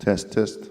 Test, test.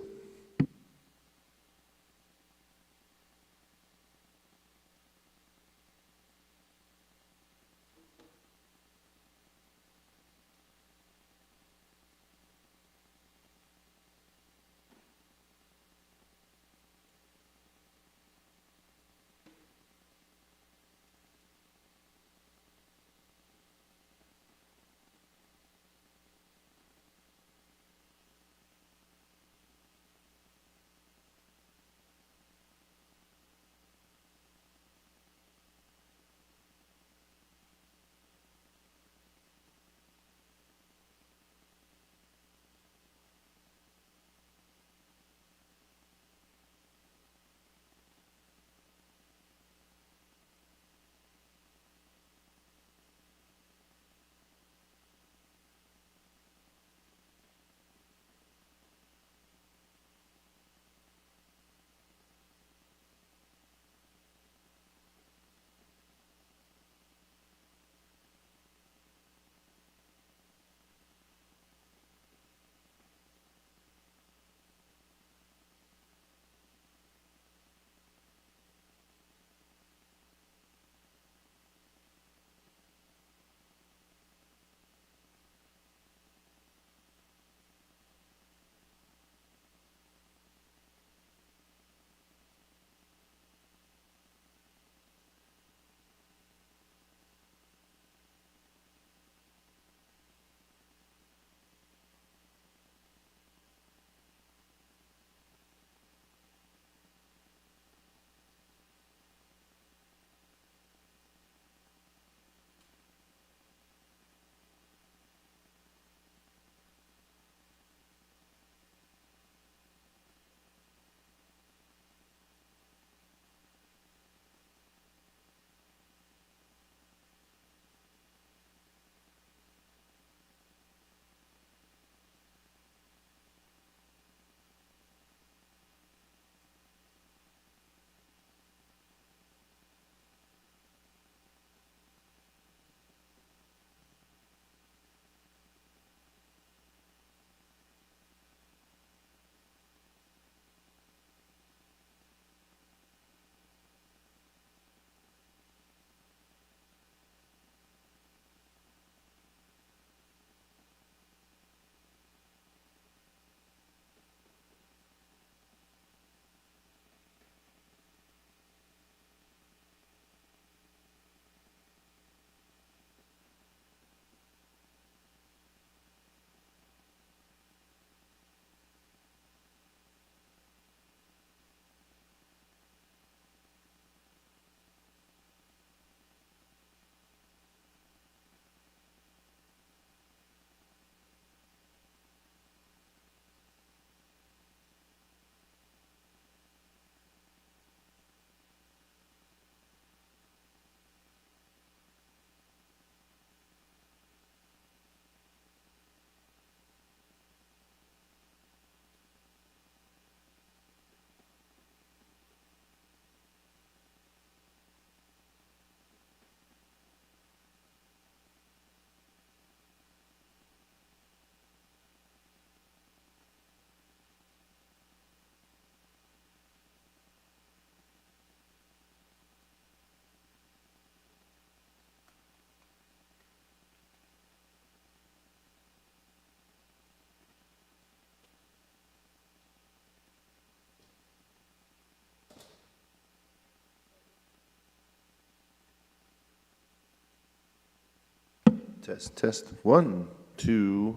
Test, test. 1, 2.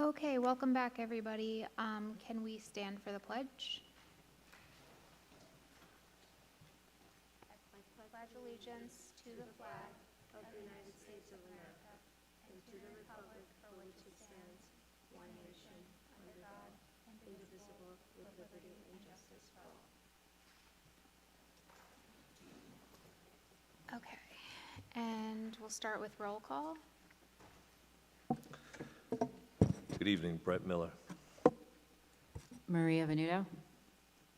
Okay, welcome back, everybody. Can we stand for the pledge? I pledge allegiance to the flag of the United States of America and to the republic for which it stands, one nation, under God, indivisible, with liberty and justice for all. Okay, and we'll start with roll call. Good evening, Brett Miller. Maria Venuto.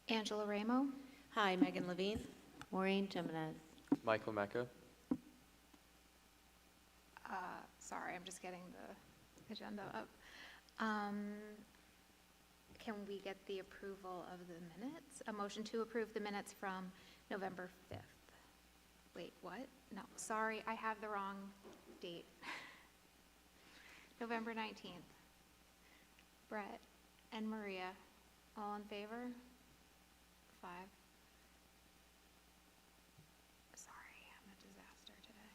Angela Ramo. Hi, Megan Levine. Maureen Jimenez. Michael Mecca. Sorry, I'm just getting the agenda up. Can we get the approval of the minutes? A motion to approve the minutes from November 5th. Wait, what? No, sorry, I have the wrong date. November 19th. Brett and Maria, all in favor? 5. Sorry, I'm a disaster today.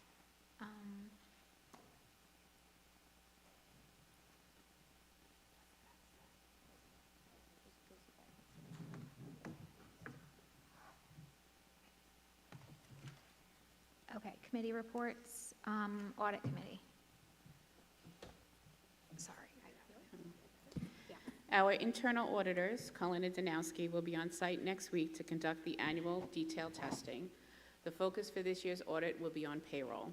Okay, committee reports, audit committee. Sorry. Our internal auditors, Cullen and Danowski, will be on site next week to conduct the annual detailed testing. The focus for this year's audit will be on payroll.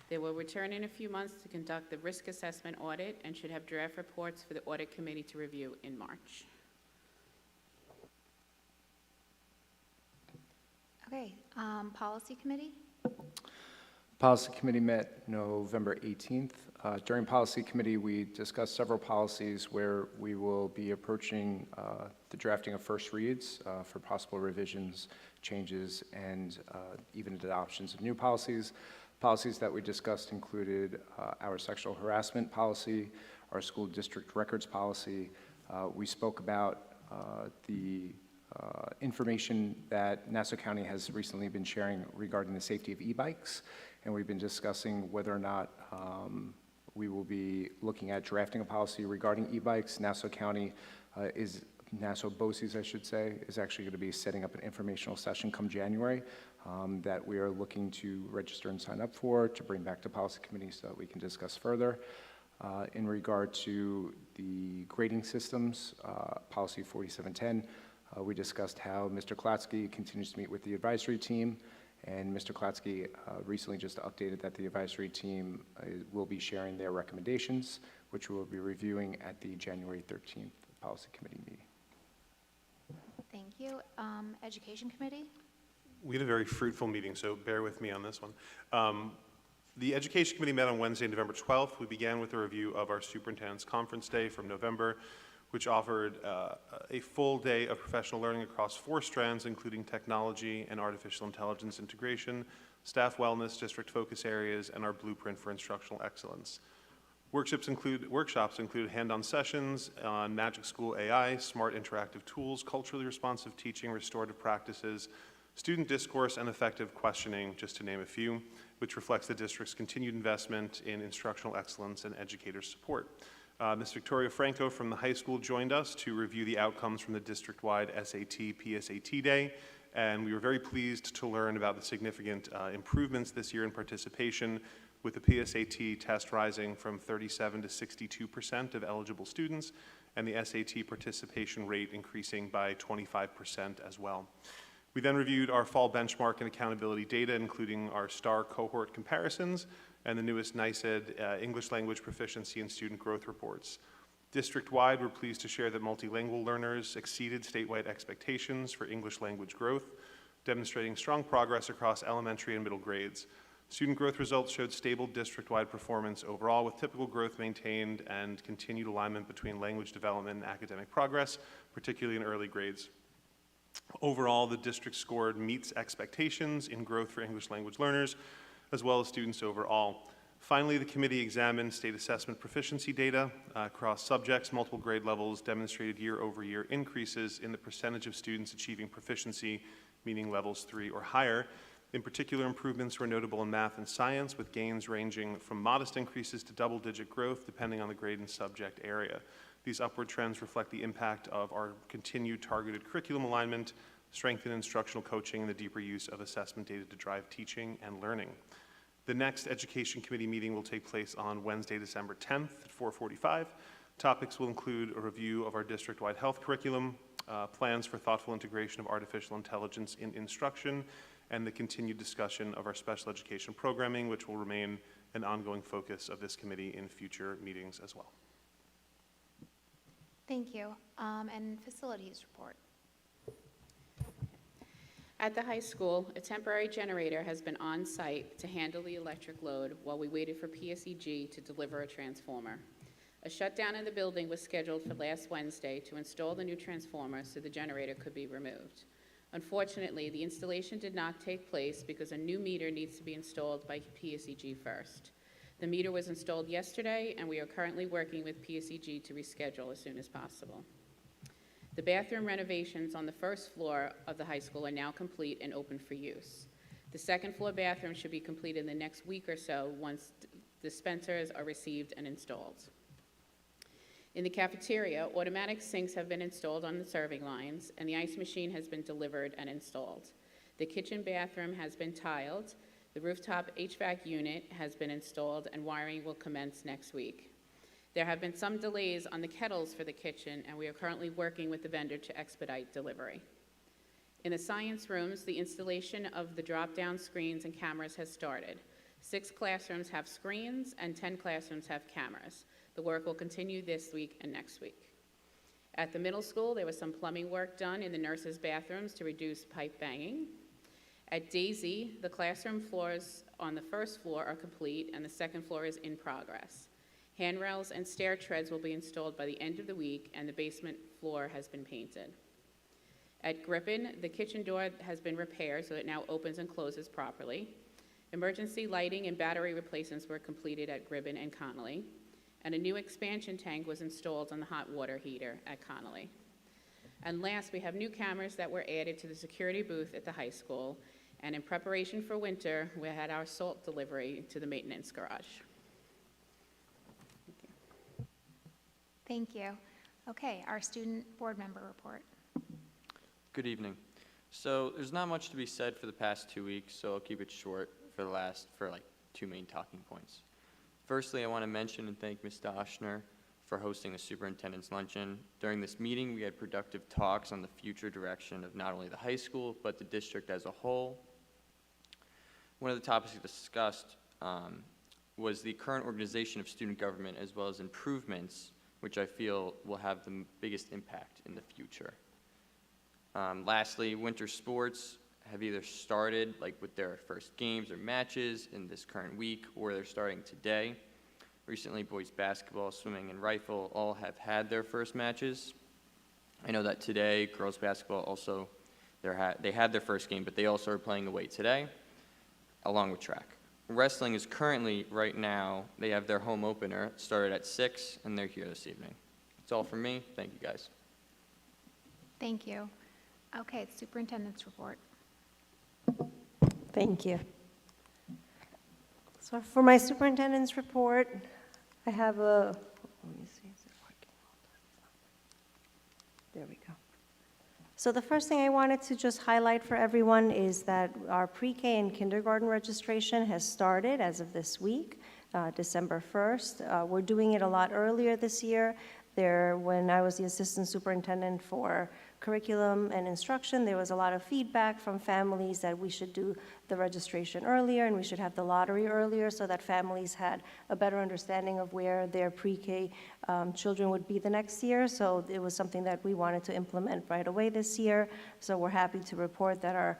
They will return in a few months to conduct the risk assessment audit and should have draft reports for the audit committee to review in March. Okay, policy committee? Policy Committee met November 18th. During Policy Committee, we discussed several policies where we will be approaching the drafting of first reads for possible revisions, changes, and even adoptions of new policies. Policies that we discussed included our sexual harassment policy, our school district records policy. We spoke about the information that Nassau County has recently been sharing regarding the safety of e-bikes, and we've been discussing whether or not we will be looking at drafting a policy regarding e-bikes. Nassau County Nassau BOCES, I should say, is actually going to be setting up an informational session come January that we are looking to register and sign up for to bring back to Policy Committee so that we can discuss further. In regard to the grading systems, Policy 4710, we discussed how Mr. Klatsky continues to meet with the advisory team, and Mr. Klatsky recently just updated that the advisory team will be sharing their recommendations, which we will be reviewing at the January 13th Policy Committee meeting. Thank you. Education committee? We had a very fruitful meeting, so bear with me on this one. The Education Committee met on Wednesday, November 12th. We began with a review of our Superintendent's Conference Day from November, which offered a full day of professional learning across 4 strands, including technology and artificial intelligence integration, staff wellness, district focus areas, and our blueprint for instructional excellence. Workshops include hand-on sessions on Magic School AI, smart interactive tools, culturally responsive teaching, restorative practices, student discourse, and effective questioning, just to name a few, which reflects the district's continued investment in instructional excellence and educator support. Ms. Victoria Franco from the high school joined us to review the outcomes from the district-wide SAT PSAT Day, and we were very pleased to learn about the significant improvements this year in participation, with the PSAT test rising from 37% to 62% of eligible students, and the SAT participation rate increasing by 25% as well. We then reviewed our fall benchmark and accountability data, including our STAR cohort comparisons and the newest NYSED English language proficiency and student growth reports. District-wide, we're pleased to share that multilingual learners exceeded statewide expectations for English language growth, demonstrating strong progress across elementary and middle grades. Student growth results showed stable district-wide performance overall, with typical growth maintained and continued alignment between language development and academic progress, particularly in early grades. Overall, the district scored meets expectations in growth for English language learners, as well as students overall. Finally, the committee examined state assessment proficiency data across subjects. Multiple grade levels demonstrated year-over-year increases in the percentage of students achieving proficiency, meaning levels 3 or higher. In particular, improvements were notable in math and science, with gains ranging from modest increases to double-digit growth depending on the grade and subject area. These upward trends reflect the impact of our continued targeted curriculum alignment, strengthened instructional coaching, and the deeper use of assessment data to drive teaching and learning. The next Education Committee meeting will take place on Wednesday, December 10th at 4:45. Topics will include a review of our district-wide health curriculum, plans for thoughtful integration of artificial intelligence in instruction, and the continued discussion of our special education programming, which will remain an ongoing focus of this committee in future meetings as well. Thank you. And facilities report. At the high school, a temporary generator has been on site to handle the electric load while we waited for PSEG to deliver a transformer. A shutdown in the building was scheduled for last Wednesday to install the new transformer so the generator could be removed. Unfortunately, the installation did not take place because a new meter needs to be installed by PSEG first. The meter was installed yesterday, and we are currently working with PSEG to reschedule as soon as possible. The bathroom renovations on the first floor of the high school are now complete and open for use. The second floor bathroom should be completed in the next week or so once dispensers are received and installed. In the cafeteria, automatic sinks have been installed on the serving lines, and the ice machine has been delivered and installed. The kitchen bathroom has been tiled, the rooftop HVAC unit has been installed, and wiring will commence next week. There have been some delays on the kettles for the kitchen, and we are currently working with the vendor to expedite delivery. In the science rooms, the installation of the drop-down screens and cameras has started. 6 classrooms have screens, and 10 classrooms have cameras. The work will continue this week and next week. At the middle school, there was some plumbing work done in the nurses' bathrooms to reduce pipe banging. At Daisy, the classroom floors on the first floor are complete, and the second floor is in progress. Handrails and stair treads will be installed by the end of the week, and the basement floor has been painted. At Griffin, the kitchen door has been repaired so it now opens and closes properly. Emergency lighting and battery replacements were completed at Griffin and Connolly, and a new expansion tank was installed on the hot water heater at Connolly. And last, we have new cameras that were added to the security booth at the high school, and in preparation for winter, we had our salt delivery to the maintenance garage. Thank you. Okay, our student board member report. Good evening. So there's not much to be said for the past 2 weeks, so I'll keep it short for like 2 main talking points. Firstly, I want to mention and thank Ms. Doshner for hosting the superintendent's luncheon. During this meeting, we had productive talks on the future direction of not only the high school, but the district as a whole. One of the topics we discussed was the current organization of student government, as well as improvements, which I feel will have the biggest impact in the future. Lastly, winter sports have either started like with their first games or matches in this current week, or they're starting today. Recently, boys basketball, swimming, and rifle all have had their first matches. I know that today, girls basketball also, they had their first game, but they also are playing away today, along with track. Wrestling is currently, right now, they have their home opener, started at 6, and they're here this evening. That's all from me. Thank you, guys. Thank you. Okay, the superintendent's report. Thank you. So for my superintendent's report, I have a, let me see, is it working? There we go. So the first thing I wanted to just highlight for everyone is that our pre-K and kindergarten registration has started as of this week, December 1st. We're doing it a lot earlier this year. When I was the assistant superintendent for curriculum and instruction, there was a lot of feedback from families that we should do the registration earlier and we should have the lottery earlier so that families had a better understanding of where their pre-K children would be the next year. So it was something that we wanted to implement right away this year. So we're happy to report that our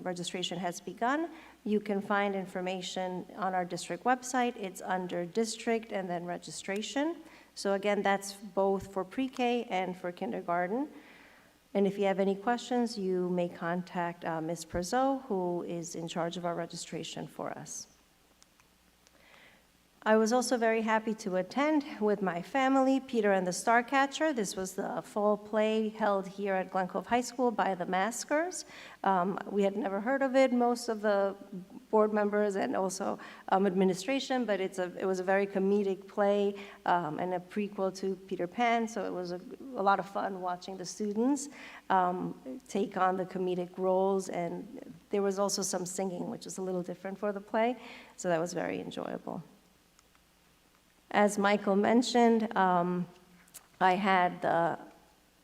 registration has begun. You can find information on our district website. It's under district and then registration. So again, that's both for pre-K and for kindergarten. And if you have any questions, you may contact Ms. Perzo, who is in charge of our registration for us. I was also very happy to attend with my family Peter and the Starcatcher. This was the fall play held here at Glen Cove High School by the Maskers. We had never heard of it, most of the board members and also administration, but it was a very comedic play and a prequel to Peter Pan, so it was a lot of fun watching the students take on the comedic roles, and there was also some singing, which is a little different for the play, so that was very enjoyable. As Michael mentioned, I had the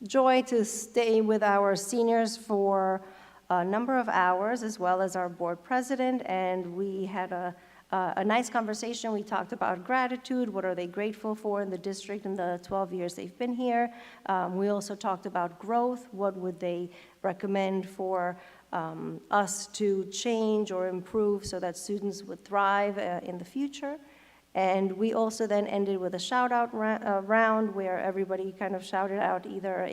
joy to stay with our seniors for a number of hours, as well as our board president, and we had a nice conversation. We talked about gratitude, what are they grateful for in the district in the 12 years they've been here. We also talked about growth, what would they recommend for us to change or improve so that students would thrive in the future. And we also then ended with a shout-out round where everybody kind of shouted out either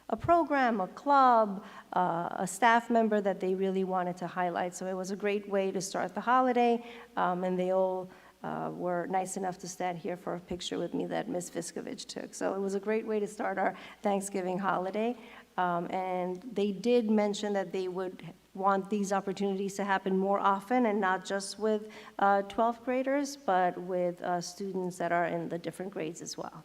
a program, a club, a staff member that they really wanted to highlight. So it was a great way to start the holiday, and they all were nice enough to stand here for a picture with me that Ms. Viskovich took. So it was a great way to start our Thanksgiving holiday. And they did mention that they would want these opportunities to happen more often, and not just with 12th graders, but with students that are in the different grades as well.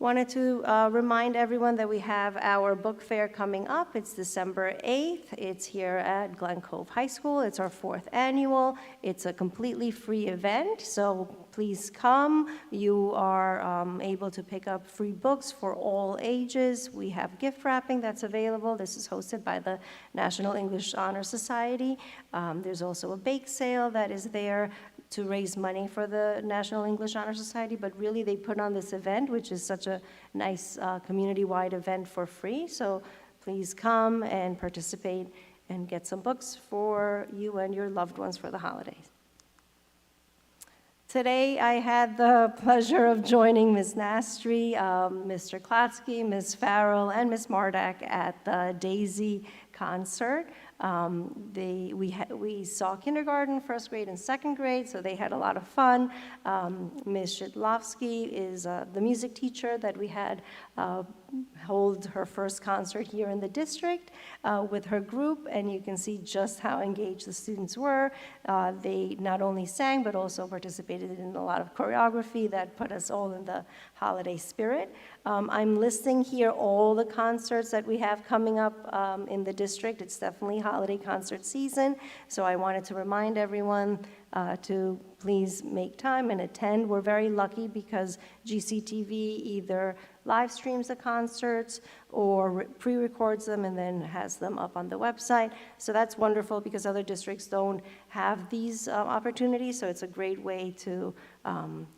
Wanted to remind everyone that we have our book fair coming up. It's December 8th. It's here at Glen Cove High School. It's our 4th annual. It's a completely free event, so please come. You are able to pick up free books for all ages. We have gift wrapping that's available. This is hosted by the National English Honor Society. There's also a bake sale that is there to raise money for the National English Honor Society, but really they put on this event, which is such a nice community-wide event for free. So please come and participate and get some books for you and your loved ones for the holidays. Today, I had the pleasure of joining Ms. Nastri, Mr. Klatsky, Ms. Farrell, and Ms. Mardak at the Daisy concert. We saw kindergarten, first grade, and second grade, so they had a lot of fun. Ms. Shidlovsky is the music teacher that we had hold her first concert here in the district with her group, and you can see just how engaged the students were. They not only sang, but also participated in a lot of choreography that put us all in the holiday spirit. I'm listing here all the concerts that we have coming up in the district. It's definitely holiday concert season, so I wanted to remind everyone to please make time and attend. We're very lucky because GCTV either live streams the concerts or pre-records them and then has them up on the website. So that's wonderful because other districts don't have these opportunities, so it's a great way to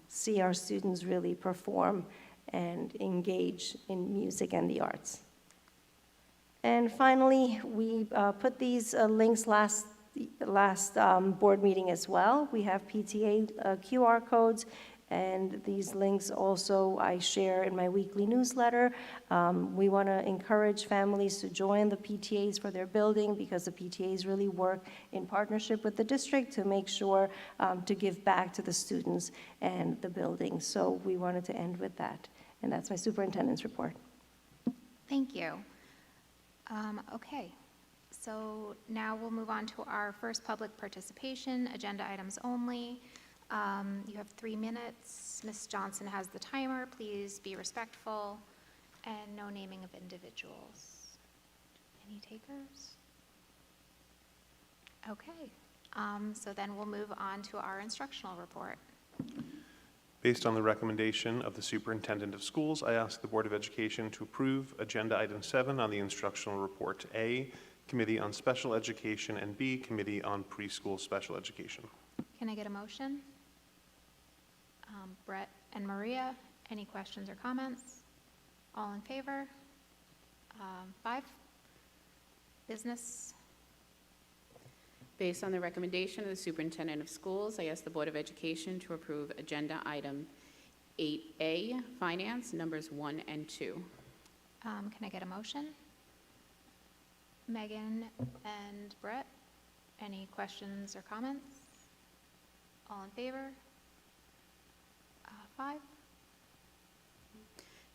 see our students really perform and engage in music and the arts. And finally, we put these links last board meeting as well. We have PTA QR codes, and these links also I share in my weekly newsletter. We want to encourage families to join the PTAs for their building because the PTAs really work in partnership with the district to make sure to give back to the students and the building. So we wanted to end with that. And that's my superintendent's report. Thank you. Okay, so now we'll move on to our first public participation, agenda items only. You have 3 minutes. Ms. Johnson has the timer. Please be respectful, and no naming of individuals. Any takers? Okay, so then we'll move on to our instructional report. Based on the recommendation of the Superintendent of Schools, I ask the Board of Education to approve Agenda Item 7 on the instructional report. A, Committee on Special Education, and B, Committee on Preschool Special Education. Can I get a motion? Brett and Maria, any questions or comments? All in favor? 5, business. Based on the recommendation of the Superintendent of Schools, I ask the Board of Education to approve Agenda Item 8A, Finance, numbers 1 and 2. Can I get a motion? Megan and Brett, any questions or comments? All in favor? 5.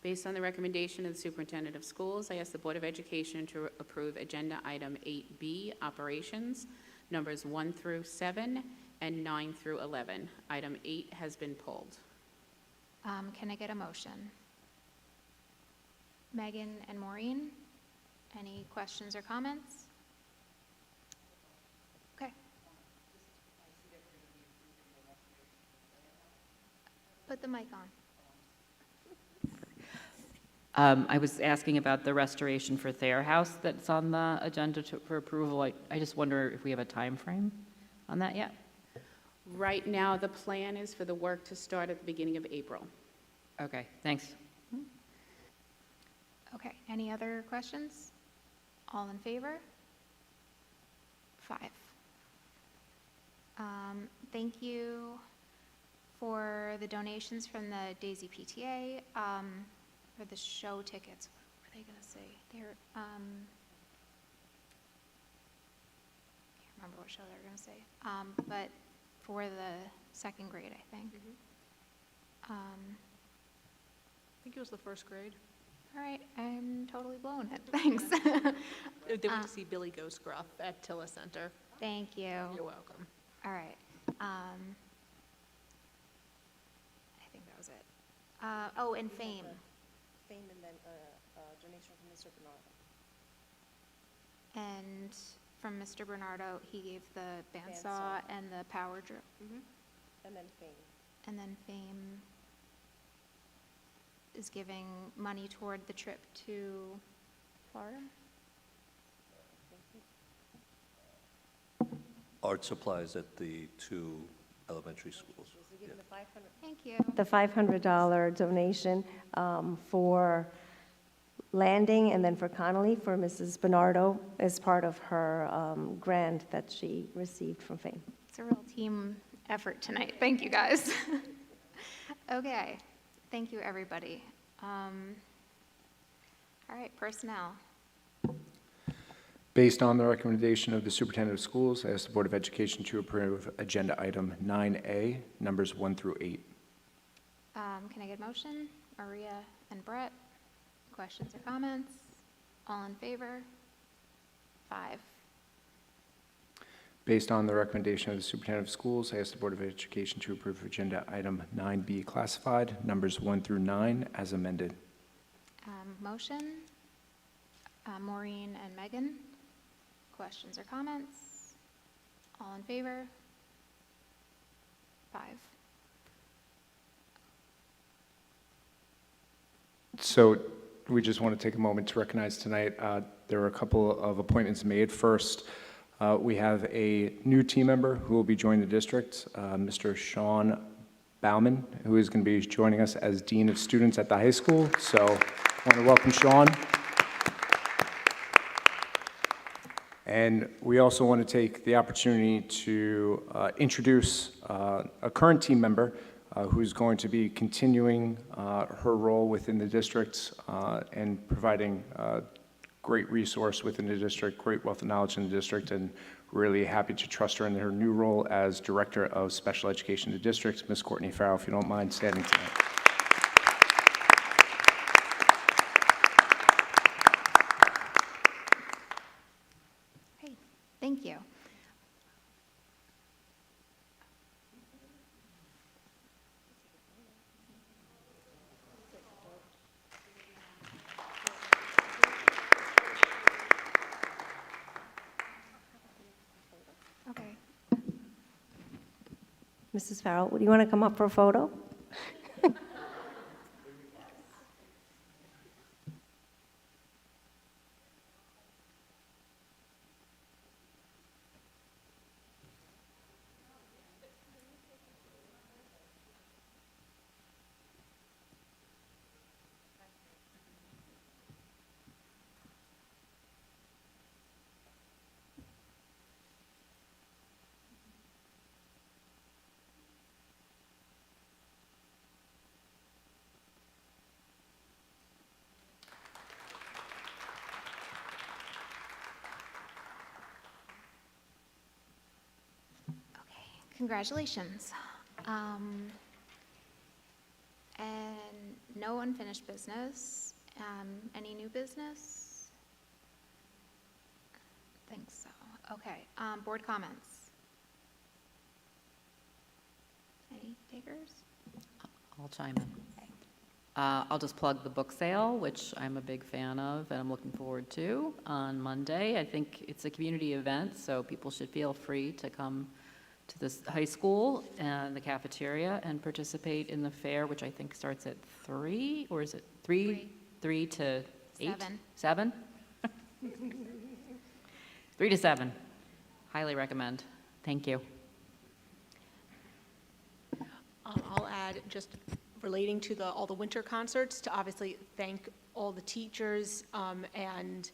Based on the recommendation of the Superintendent of Schools, I ask the Board of Education to approve Agenda Item 8B, Operations, numbers 1 through 7 and 9 through 11. Item 8 has been pulled. Can I get a motion? Megan and Maureen, any questions or comments? Okay. Put the mic on. I was asking about the restoration for Thayer House that's on the agenda for approval. I just wonder if we have a time frame on that yet? Right now, the plan is for the work to start at the beginning of April. Okay, thanks. Okay, any other questions? All in favor? 5. Thank you for the donations from the Daisy PTA, for the show tickets. What were they gonna say? They're, can't remember what show they were gonna say, but for the second grade, I think. I think it was the first grade. All right, I'm totally blowing it, thanks. They went to see Billy Go Scruff at Tilla Center. Thank you. You're welcome. All right. I think that was it. Oh, and Fame. Fame and then a donation from Mr. Bernardo. And from Mr. Bernardo, he gave the bandsaw Bandsaw. and the power drill. And then Fame. And then Fame is giving money toward the trip to Florida. Art supplies at the 2 elementary schools. Yeah. Thank you. The $500 donation for Landing and then for Connolly for Mrs. Bernardo as part of her grant that she received from Fame. It's a real team effort tonight. Thank you, guys. Okay, thank you, everybody. All right, personnel. Based on the recommendation of the Superintendent of Schools, I ask the Board of Education to approve Agenda Item 9A, numbers 1 through 8. Can I get a motion? Maria and Brett, questions or comments? All in favor? 5. Based on the recommendation of the Superintendent of Schools, I ask the Board of Education to approve Agenda Item 9B, classified, numbers 1 through 9, as amended. Motion? Maureen and Megan, questions or comments? All in favor? 5. So we just want to take a moment to recognize tonight, there were a couple of appointments made. First, we have a new team member who will be joining the district, Mr. Sean Bauman, who is going to be joining us as Dean of Students at the high school. So I want to welcome Sean. And we also want to take the opportunity to introduce a current team member who's going to be continuing her role within the district and providing great resource within the district, great wealth of knowledge in the district, and really happy to trust her in her new role as Director of Special Education in the district. Ms. Courtney Farrell, if you don't mind standing tonight. Great, thank you. Okay. Mrs. Farrell, do you want to come up for a photo? Congratulations. And no unfinished business. Any new business? I think so. Okay, board comments. Any takers? I'll chime in. I'll just plug the book sale, which I'm a big fan of and I'm looking forward to on Monday. I think it's a community event, so people should feel free to come to this high school and the cafeteria and participate in the fair, which I think starts at 3, or is it 3? 3 to 8? 7? 3 to 7. Highly recommend. Thank you. I'll add, just relating to all the winter concerts, to obviously thank all the teachers and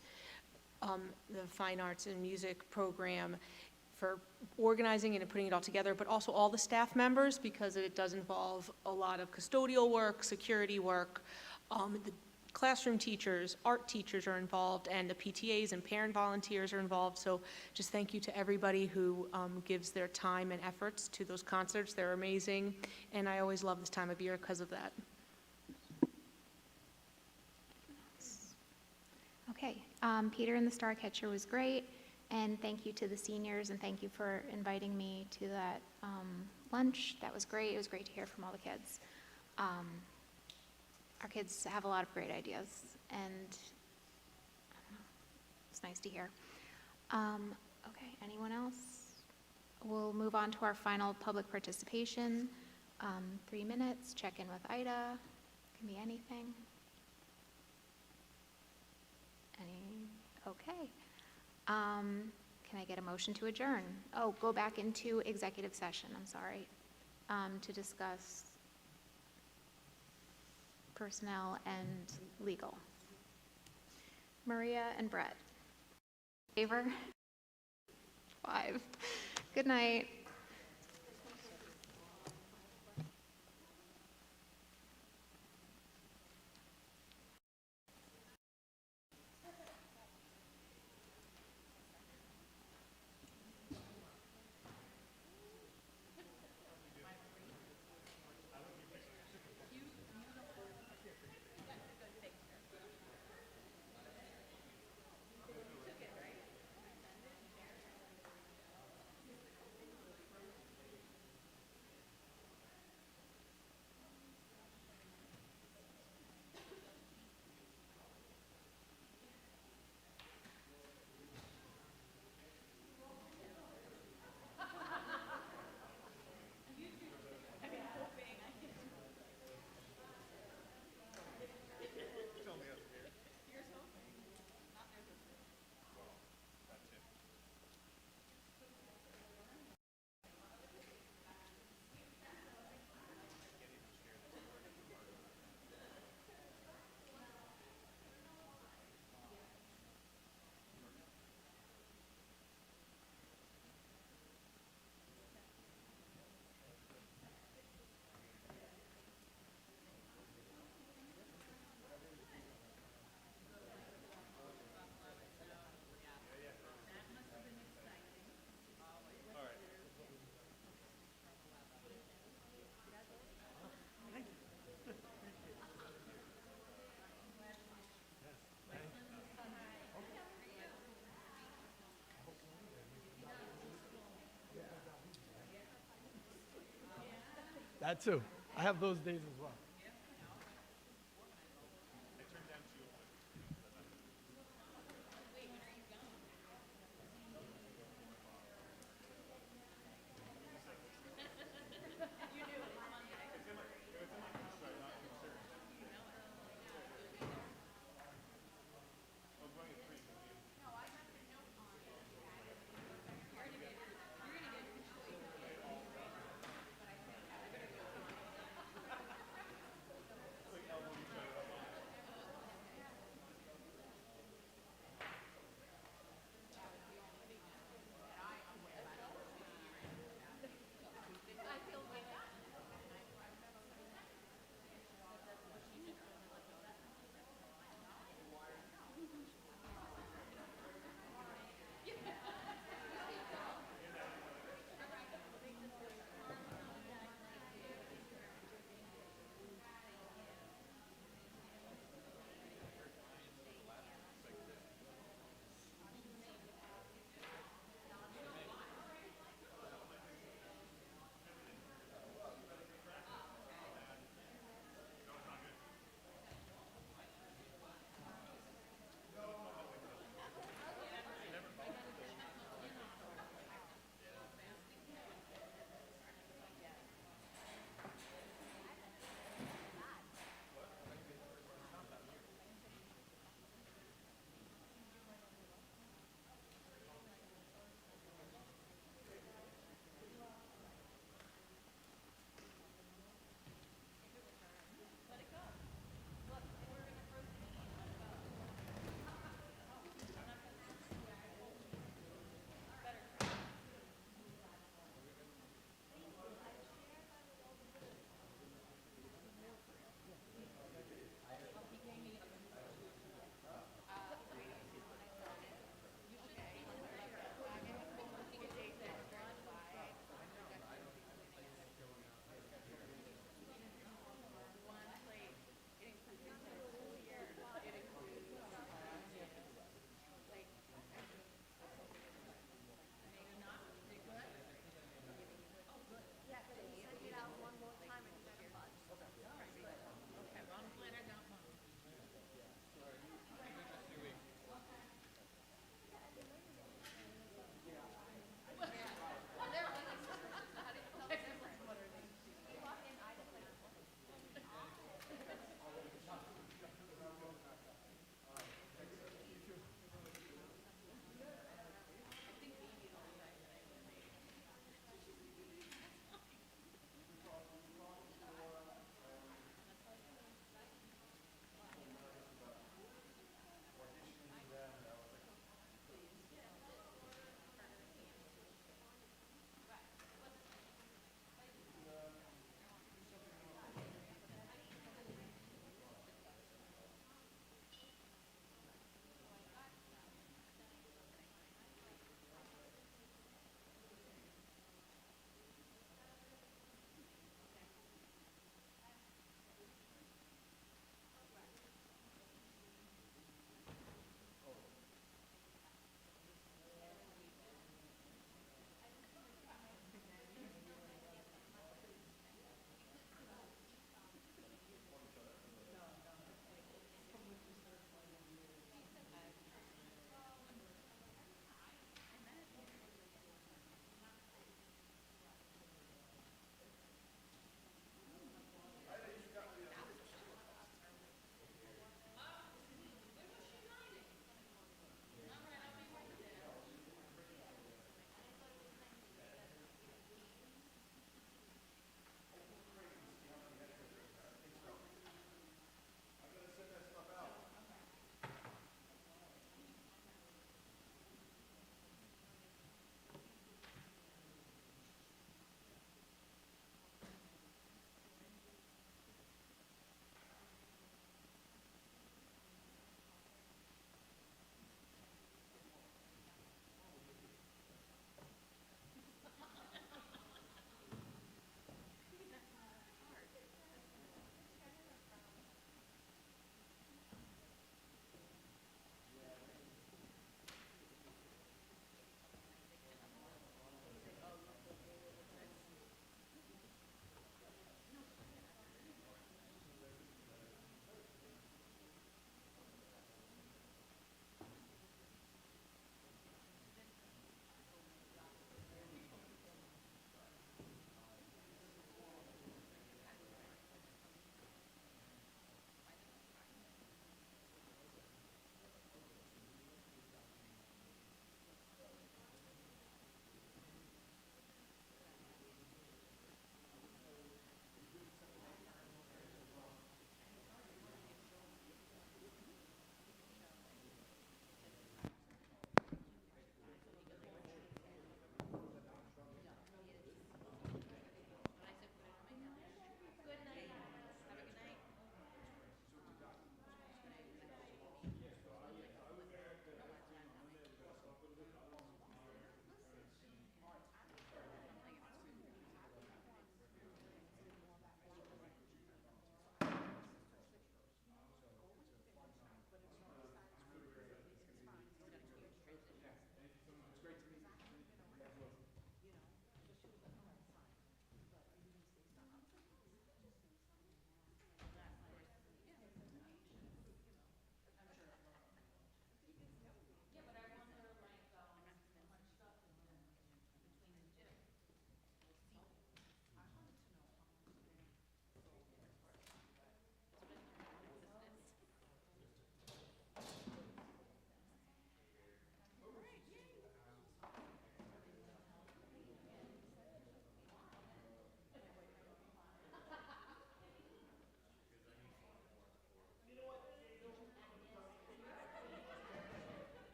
the Fine Arts and Music program for organizing it and putting it all together, but also all the staff members, because it does involve a lot of custodial work, security work. The classroom teachers, art teachers are involved, and the PTAs and parent volunteers are involved. So just thank you to everybody who gives their time and efforts to those concerts. They're amazing, and I always love this time of year because of that. Okay, Peter and the Starcatcher was great, and thank you to the seniors, and thank you for inviting me to that lunch. That was great. It was great to hear from all the kids. Our kids have a lot of great ideas, and it's nice to hear. Okay, anyone else? We'll move on to our final public participation. 3 minutes, check in with Ida. Can be anything. Okay. Can I get a motion to adjourn? Oh, go back into executive session, I'm sorry, to discuss personnel and legal. Maria and Brett. Favor? 5. Good night. That too. I have those days as well.